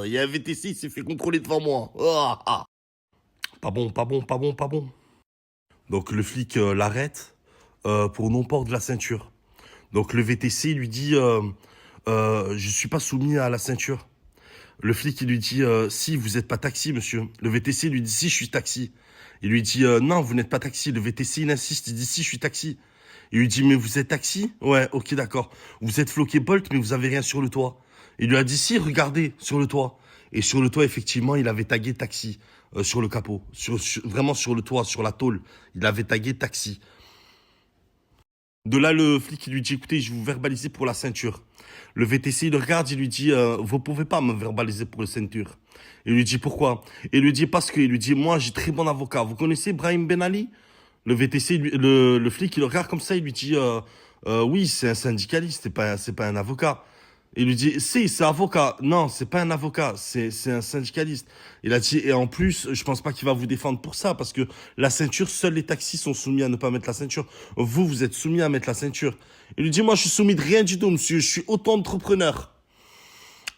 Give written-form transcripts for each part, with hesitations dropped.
Il y a un VTC, il s'est fait contrôler devant moi. Ah, ah. Pas bon, pas bon, pas bon, pas bon. Donc le flic l'arrête pour non-port de la ceinture. Donc le VTC lui dit je suis pas soumis à la ceinture. Le flic il lui dit si vous êtes pas taxi monsieur. Le VTC lui dit si je suis taxi. Il lui dit non vous n'êtes pas taxi. Le VTC il insiste, il dit si je suis taxi. Il lui dit mais vous êtes taxi? Ouais, ok d'accord. Vous êtes floqué Bolt mais vous avez rien sur le toit. Il lui a dit si regardez sur le toit. Et sur le toit effectivement il avait tagué taxi sur le capot, vraiment sur le toit, sur la tôle. Il avait tagué taxi. De là, le flic, il lui dit, écoutez, je vais vous verbaliser pour la ceinture. Le VTC, il le regarde, il lui dit, vous pouvez pas me verbaliser pour la ceinture. Il lui dit, pourquoi? Il lui dit, parce que, il lui dit, moi, j'ai très bon avocat. Vous connaissez Brahim Ben Ali? Le VTC, le flic, il le regarde comme ça, il lui dit, oui, c'est un syndicaliste, c'est pas un avocat. Il lui dit, si, c'est avocat. Non, c'est pas un avocat, c'est un syndicaliste. Il a dit, et en plus, je pense pas qu'il va vous défendre pour ça, parce que la ceinture, seuls les taxis sont soumis à ne pas mettre la ceinture. Vous, vous êtes soumis à mettre la ceinture. Il lui dit, moi, je suis soumis de rien du tout, monsieur, je suis auto-entrepreneur.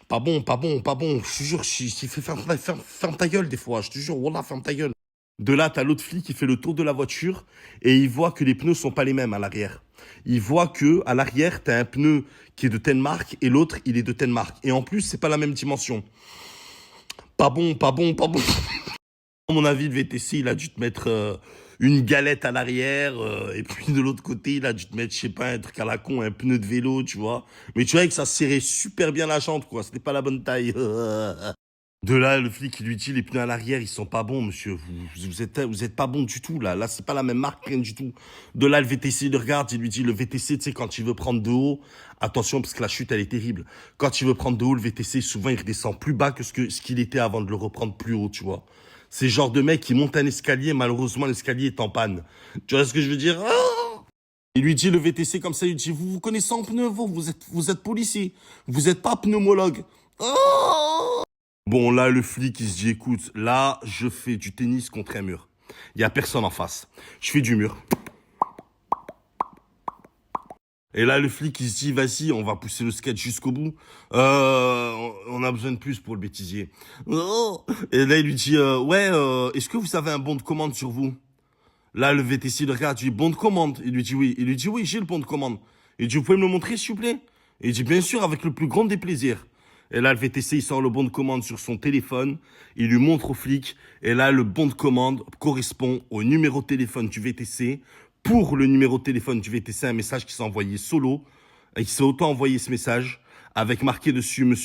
Pas bon, pas bon, pas bon. Je te jure, il fait ferme ta gueule des fois. Je te jure, wallah, ferme ta gueule. De là, t'as l'autre flic qui fait le tour de la voiture et il voit que les pneus sont pas les mêmes à l'arrière. Il voit que à l'arrière, t'as un pneu qui est de telle marque et l'autre, il est de telle marque. Et en plus, c'est pas la même dimension. Pas bon, pas bon, pas bon. À mon avis, le VTC, il a dû te mettre une galette à l'arrière et puis de l'autre côté, il a dû te mettre, je sais pas, un truc à la con, un pneu de vélo, tu vois. Mais tu vois que ça serrait super bien la jante, quoi. C'était pas la bonne taille. De là, le flic, il lui dit, les pneus à l'arrière, ils sont pas bons, monsieur. Vous êtes pas bon du tout, là. Là, c'est pas la même marque, rien du tout. De là, le VTC, il le regarde, il lui dit, le VTC, tu sais, quand il veut prendre de haut, attention, parce que la chute, elle est terrible. Quand il veut prendre de haut, le VTC, souvent, il redescend plus bas que ce qu'il était avant de le reprendre plus haut, tu vois. C'est le genre de mec qui monte un escalier, malheureusement, l'escalier est en panne. Tu vois ce que je veux dire? Ah, il lui dit, le VTC, comme ça, il lui dit, vous connaissez en pneu, vous êtes policier. Vous êtes pas pneumologue. Ah. Bon, là, le flic, il se dit, écoute, là, je fais du tennis contre un mur. Il y a personne en face. Je fais du mur. Et là, le flic, il se dit, vas-y, on va pousser le sketch jusqu'au bout. On a besoin de plus pour le bêtisier. Oh. Et là, il lui dit, ouais, est-ce que vous avez un bon de commande sur vous? Là, le VTC le regarde, il dit, bon de commande. Il lui dit, oui. Il lui dit, oui, j'ai le bon de commande. Il dit, vous pouvez me le montrer, s'il vous plaît? Il dit, bien sûr, avec le plus grand des plaisirs. Et là, le VTC, il sort le bon de commande sur son téléphone. Il lui montre au flic. Et là, le bon de commande correspond au numéro de téléphone du VTC. Pour le numéro de téléphone du VTC, un message qui s'est envoyé solo. Il s'est auto-envoyé ce message avec marqué dessus, monsieur